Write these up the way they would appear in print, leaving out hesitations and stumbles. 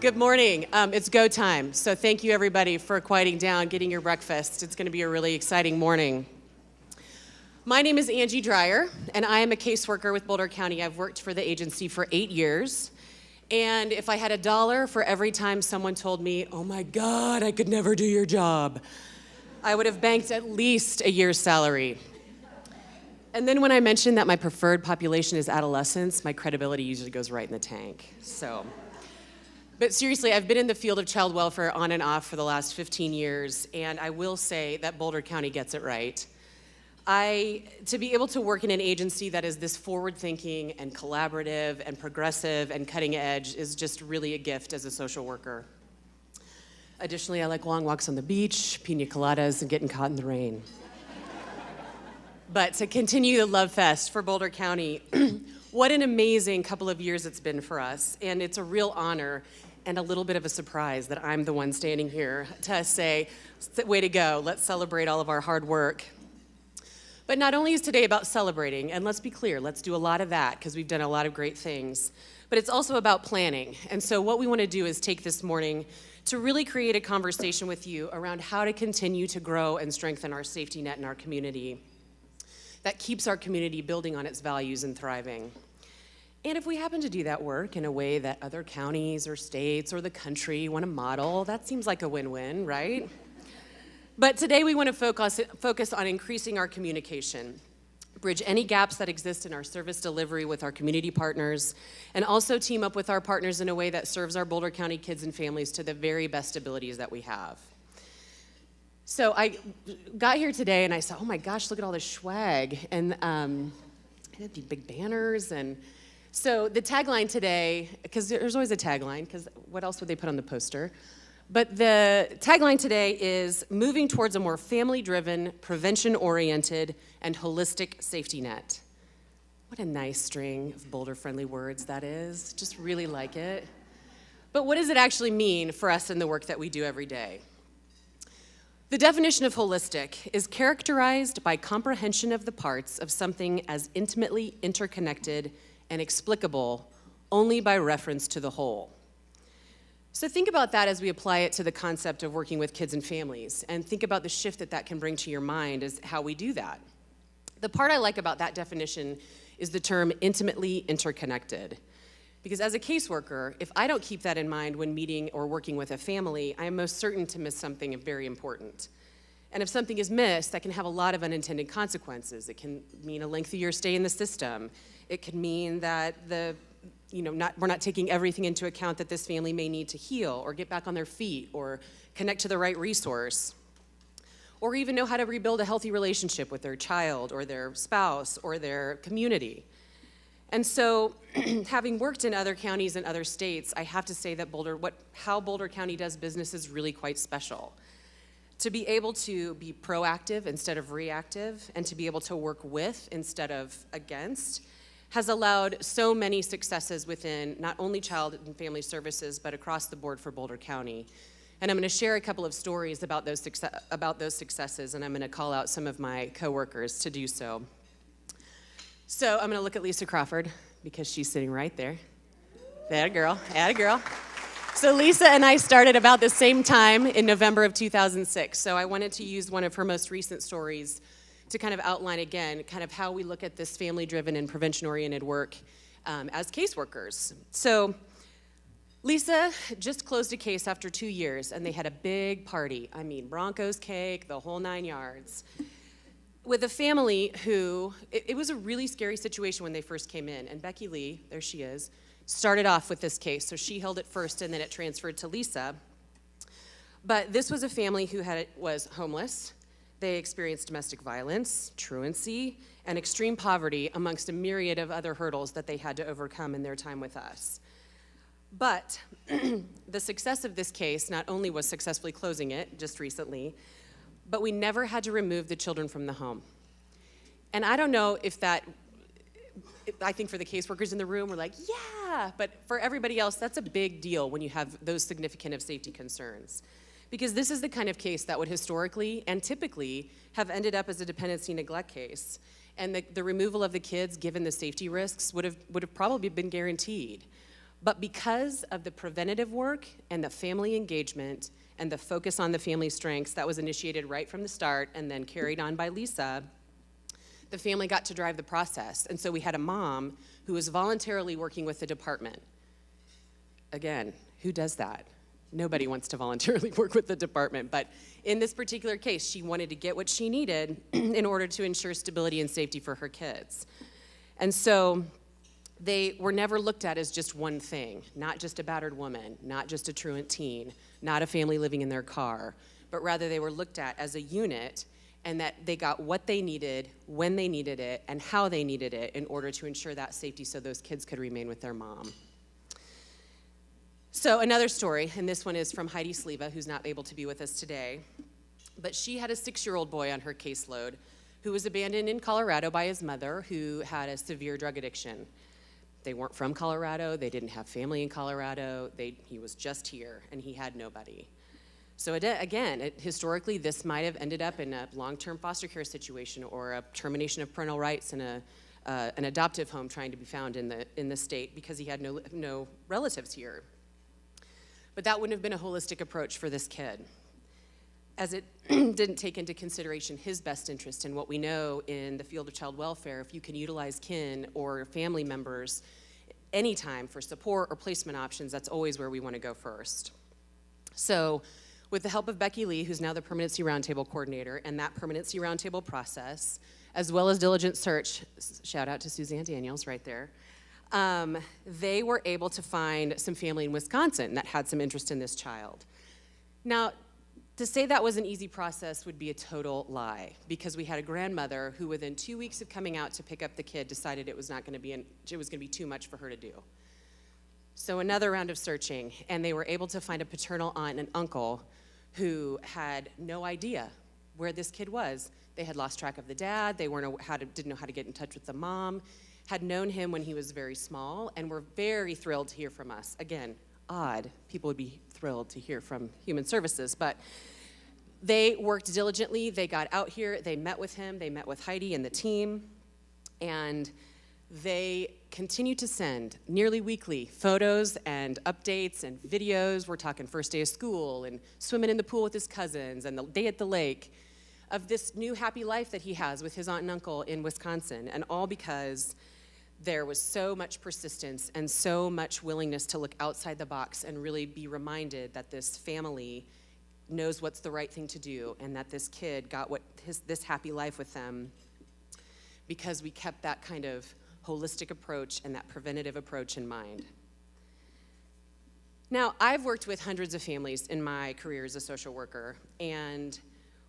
Good morning. It's go time. So thank you everybody for quieting down, getting your breakfast. It's going to be a really exciting morning. My name is Angie Dreier, and I am a caseworker with Boulder County. I've worked for the agency for 8 years. And if I had $1 for every time someone told me, oh my God, I could never do your job, I would have banked at least a year's salary. And then when I mentioned that my preferred population is adolescents, my credibility usually goes right in the tank. But seriously, I've been in the field of child welfare on and off for the last 15 years, and I will say that Boulder County gets it right. To be able to work in an agency that is this forward-thinking and collaborative and progressive and cutting edge is just really a gift as a social worker. Additionally, I like long walks on the beach, pina coladas, and getting caught in the rain. But to continue the love fest for Boulder County, what an amazing couple of years it's been for us, and it's a real honor and a little bit of a surprise that I'm the one standing here to say, way to go, let's celebrate all of our hard work. But not only is today about celebrating, and let's be clear, let's do a lot of that because we've done a lot of great things, but it's also about planning. And so what we want to do is take this morning to really create a conversation with you around how to continue to grow and strengthen our safety net in our community that keeps our community building on its values and thriving. And if we happen to do that work in a way that other counties or states or the country want to model, that seems like a win-win, right? But today we want to focus on increasing our communication, bridge any gaps that exist in our service delivery with our community partners, and also team up with our partners in a way that serves our Boulder County kids and families to the very best abilities that we have. So I got here today and I said, oh my gosh, look at all this swag. And I had these big banners. And so the tagline today, because there's always a tagline, because what else would they put on the poster? But the tagline today is moving towards a more family-driven, prevention-oriented, and holistic safety net. What a nice string of Boulder-friendly words that is. Just really like it. But what does it actually mean for us in the work that we do every day? The definition of holistic is characterized by comprehension of the parts of something as intimately interconnected and explicable only by reference to the whole. So think about that as we apply it to the concept of working with kids and families, and think about the shift that that can bring to your mind as how we do that. The part I like about that definition is the term intimately interconnected. Because as a caseworker, if I don't keep that in mind when meeting or working with a family, I am most certain to miss something very important. And if something is missed, that can have a lot of unintended consequences. It can mean a lengthier stay in the system. It can mean that we're not taking everything into account that this family may need to heal or get back on their feet or connect to the right resource, or even know how to rebuild a healthy relationship with their child or their spouse or their community. And so, having worked in other counties and other states, I have to say that how Boulder County does business is really quite special. To be able to be proactive instead of reactive, and to be able to work with instead of against, has allowed so many successes within not only child and family services, but across the board for Boulder County. And I'm going to share a couple of stories about those successes, and I'm going to call out some of my coworkers to do so. So I'm going to look at Lisa Crawford, because she's sitting right there. Atta girl, atta girl. So Lisa and I started about the same time in November of 2006. So I wanted to use one of her most recent stories to kind of outline again kind of how we look at this family-driven and prevention-oriented work as caseworkers. So Lisa just closed a case after 2 years, and they had a big party. I mean, Broncos cake, the whole 9 yards. With a family who, it was a really scary situation when they first came in, and Becky Lee, there she is, started off with this case. So she held it first, and then it transferred to Lisa. But this was a family who was homeless. They experienced domestic violence, truancy, and extreme poverty amongst a myriad of other hurdles that they had to overcome in their time with us. But the success of this case not only was successfully closing it just recently, but we never had to remove the children from the home. And I don't know if I think for the caseworkers in the room, we're like, yeah, but for everybody else, that's a big deal when you have those significant of safety concerns. Because this is the kind of case that would historically and typically have ended up as a dependency neglect case. And the removal of the kids, given the safety risks, would have probably been guaranteed. But because of the preventative work and the family engagement and the focus on the family strengths that was initiated right from the start and then carried on by Lisa, the family got to drive the process. And so we had a mom who was voluntarily working with the department. Again, who does that? Nobody wants to voluntarily work with the department, but in this particular case, she wanted to get what she needed in order to ensure stability and safety for her kids. And so they were never looked at as just one thing, not just a battered woman, not just a truant teen, not a family living in their car, but rather they were looked at as a unit, and that they got what they needed, when they needed it, and how they needed it in order to ensure that safety so those kids could remain with their mom. So another story, and this one is from Heidi Sleva, who's not able to be with us today, but she had a 6-year-old boy on her caseload who was abandoned in Colorado by his mother, who had a severe drug addiction. They weren't from Colorado, they didn't have family in Colorado, he was just here, and he had nobody. So again, historically, this might have ended up in a long-term foster care situation or a termination of parental rights in an adoptive home trying to be found in the state because he had no relatives here. But that wouldn't have been a holistic approach for this kid, as it didn't take into consideration his best interest. And what we know in the field of child welfare, if you can utilize kin or family members anytime for support or placement options, that's always where we want to go first. So with the help of Becky Lee, who's now the Permanency Roundtable Coordinator, and that Permanency Roundtable process, as well as diligent search, shout out to Suzanne Daniels right there, they were able to find some family in Wisconsin that had some interest in this child. Now, to say that was an easy process would be a total lie, because we had a grandmother who within 2 weeks of coming out to pick up the kid decided it was going to be too much for her to do. So another round of searching, and they were able to find a paternal aunt and uncle who had no idea where this kid was. They had lost track of the dad, they didn't know how to get in touch with the mom, had known him when he was very small, and were very thrilled to hear from us. Again, odd, people would be thrilled to hear from Human Services, but they worked diligently, they got out here, they met with him, they met with Heidi and the team, and they continue to send nearly weekly photos and updates and videos. We're talking first day of school and swimming in the pool with his cousins and the day at the lake of this new happy life that he has with his aunt and uncle in Wisconsin, and all because there was so much persistence and so much willingness to look outside the box and really be reminded that this family knows what's the right thing to do, and that this kid got this happy life with them because we kept that kind of holistic approach and that preventative approach in mind. Now, I've worked with hundreds of families in my career as a social worker, and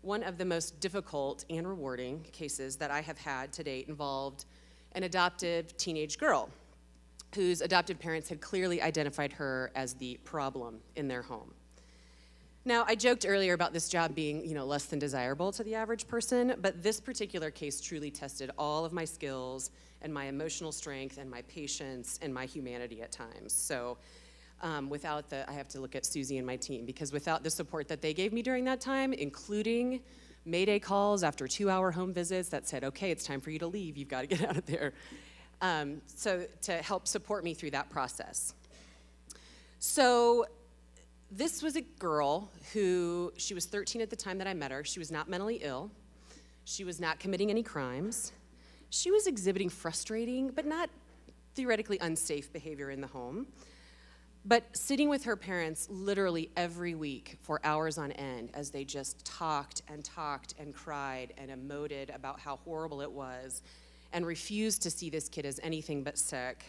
one of the most difficult and rewarding cases that I have had to date involved an adoptive teenage girl whose adoptive parents had clearly identified her as the problem in their home. Now, I joked earlier about this job being, less than desirable to the average person, but this particular case truly tested all of my skills and my emotional strength and my patience and my humanity at times. So I have to look at Susie and my team, because without the support that they gave me during that time, including Mayday calls after 2-hour home visits that said, okay, it's time for you to leave, you've got to get out of there. So to help support me through that process. So this was a girl she was 13 at the time that I met her. She was not mentally ill. She was not committing any crimes. She was exhibiting frustrating, but not theoretically unsafe behavior in the home. But sitting with her parents literally every week for hours on end as they just talked and cried and emoted about how horrible it was and refused to see this kid as anything but sick.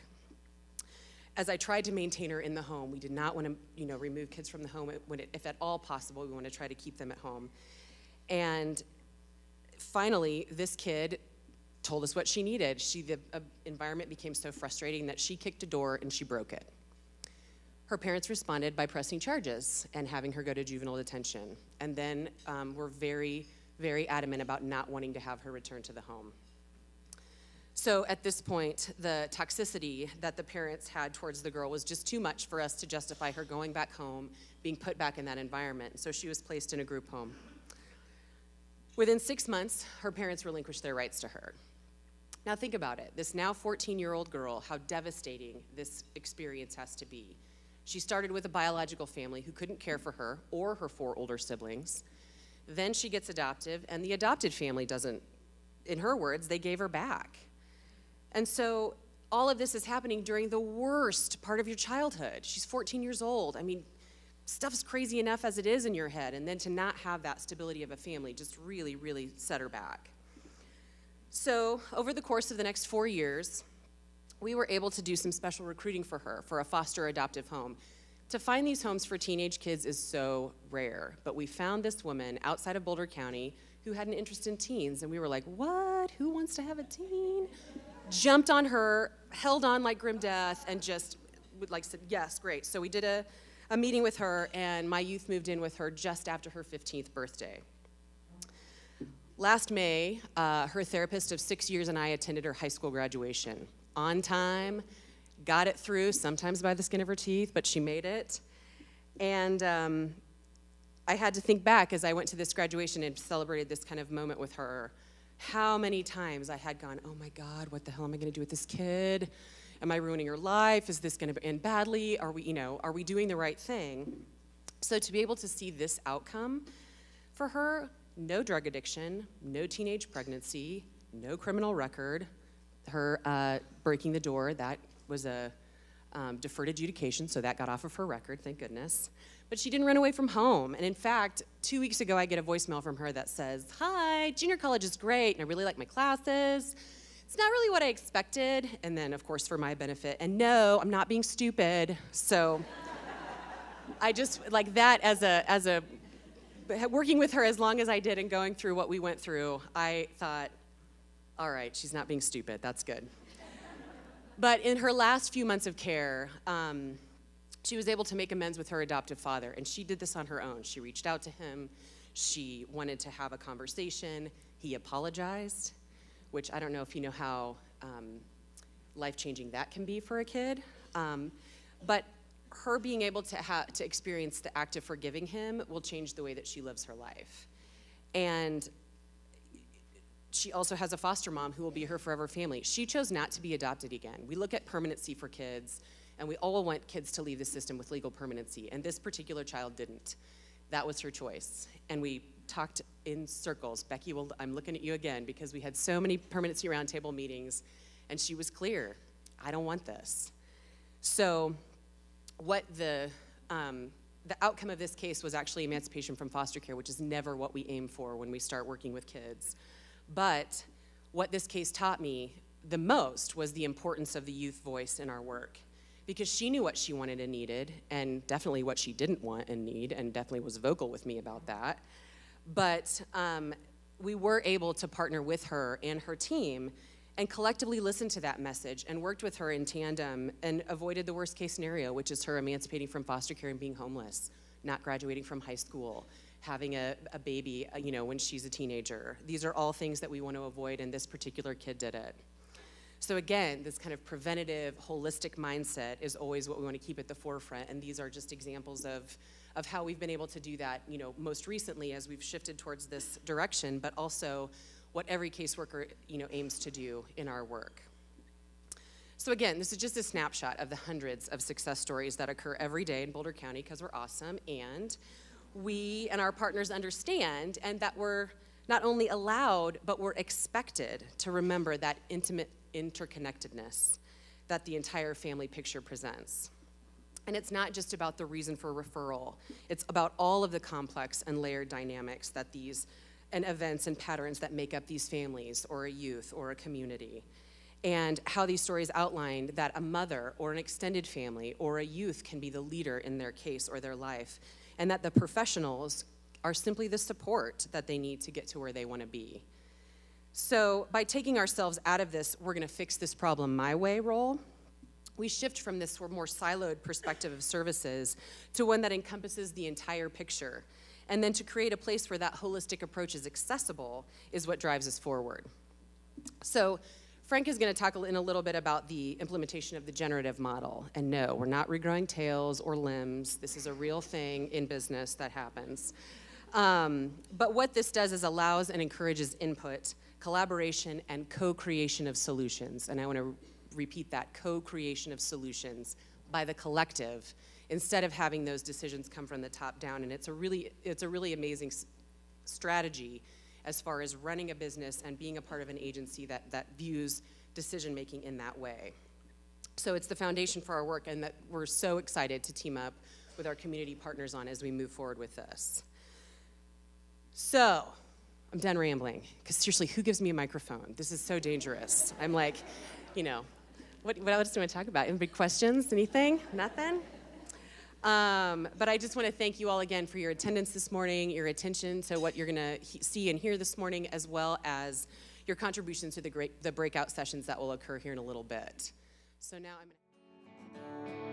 As I tried to maintain her in the home, we did not want to, remove kids from the home if at all possible. We want to try to keep them at home. And finally, this kid told us what she needed. The environment became so frustrating that she kicked a door and she broke it. Her parents responded by pressing charges and having her go to juvenile detention, and then were very, very adamant about not wanting to have her return to the home. So at this point, the toxicity that the parents had towards the girl was just too much for us to justify her going back home, being put back in that environment, so she was placed in a group home. Within 6 months, her parents relinquished their rights to her. Now think about it. This now 14-year-old girl, how devastating this experience has to be. She started with a biological family who couldn't care for her or her 4 older siblings. Then she gets adopted, and the adopted family doesn't, in her words, they gave her back. And so all of this is happening during the worst part of your childhood. She's 14 years old. I mean, stuff's crazy enough as it is in your head, and then to not have that stability of a family just really, really set her back. So over the course of the next 4 years, we were able to do some special recruiting for her for a foster adoptive home. To find these homes for teenage kids is so rare, but we found this woman outside of Boulder County who had an interest in teens, and we were like, what? Who wants to have a teen? Jumped on her, held on like grim death, and just said, yes, great. So we did a meeting with her, and my youth moved in with her just after her 15th birthday. Last May, her therapist of 6 years and I attended her high school graduation. On time, got it through, sometimes by the skin of her teeth, but she made it. And I had to think back as I went to this graduation and celebrated this kind of moment with her, how many times I had gone, oh my God, what the hell am I gonna do with this kid? Am I ruining her life? Is this gonna end badly? Are we doing the right thing? So to be able to see this outcome for her, no drug addiction, no teenage pregnancy, no criminal record, her breaking the door, that was a deferred adjudication, so that got off of her record, thank goodness. But she didn't run away from home. And in fact, 2 weeks ago, I get a voicemail from her that says, hi, junior college is great, and I really like my classes. It's not really what I expected. And then, of course, for my benefit, and no, I'm not being stupid. So I just, like that as a working with her as long as I did and going through what we went through, I thought, all right, she's not being stupid, that's good. But in her last few months of care, she was able to make amends with her adoptive father, and she did this on her own. She reached out to him, she wanted to have a conversation, he apologized, which I don't know if you know how life-changing that can be for a kid, but her being able to experience the act of forgiving him will change the way that she lives her life. And she also has a foster mom who will be her forever family. She chose not to be adopted again. We look at permanency for kids, and we all want kids to leave the system with legal permanency, and this particular child didn't. That was her choice. And we talked in circles. Becky, I'm looking at you again, because we had so many permanency roundtable meetings, and she was clear, I don't want this. So what the outcome of this case was actually emancipation from foster care, which is never what we aim for when we start working with kids. But what this case taught me the most was the importance of the youth voice in our work, because she knew what she wanted and needed, and definitely what she didn't want and need, and definitely was vocal with me about that. But we were able to partner with her and her team and collectively listened to that message and worked with her in tandem and avoided the worst case scenario, which is her emancipating from foster care and being homeless, not graduating from high school, having a baby, when she's a teenager. These are all things that we want to avoid, and this particular kid did it. So again, this kind of preventative, holistic mindset is always what we want to keep at the forefront, and these are just examples of how we've been able to do that, most recently as we've shifted towards this direction, but also what every caseworker, aims to do in our work. So again, this is just a snapshot of the hundreds of success stories that occur every day in Boulder County, because we're awesome, and we and our partners understand, and that we're not only allowed, but we're expected to remember that intimate interconnectedness that the entire family picture presents. And it's not just about the reason for referral. It's about all of the complex and layered dynamics that and events and patterns that make up these families or a youth or a community. And how these stories outlined that a mother or an extended family or a youth can be the leader in their case or their life, and that the professionals are simply the support that they need to get to where they want to be. So by taking ourselves out of this, we're going to fix this problem my way role, we shift from this more siloed perspective of services to one that encompasses the entire picture. And then to create a place where that holistic approach is accessible is what drives us forward. So Frank is going to talk in a little bit about the implementation of the generative model. And no, we're not regrowing tails or limbs. This is a real thing in business that happens. But what this does is allows and encourages input, collaboration, and co-creation of solutions. And I want to repeat that, co-creation of solutions by the collective, instead of having those decisions come from the top down. And it's a really amazing strategy as far as running a business and being a part of an agency that views decision-making in that way. So it's the foundation for our work, and that we're so excited to team up with our community partners on as we move forward with this. So, I'm done rambling, because seriously, who gives me a microphone? This is so dangerous. I'm like, what else do you want to talk about? Any big questions? Anything? Nothing? But I just want to thank you all again for your attendance this morning, your attention to what you're going to see and hear this morning, as well as your contributions to the breakout sessions that will occur here in a little bit. So now I'm going to...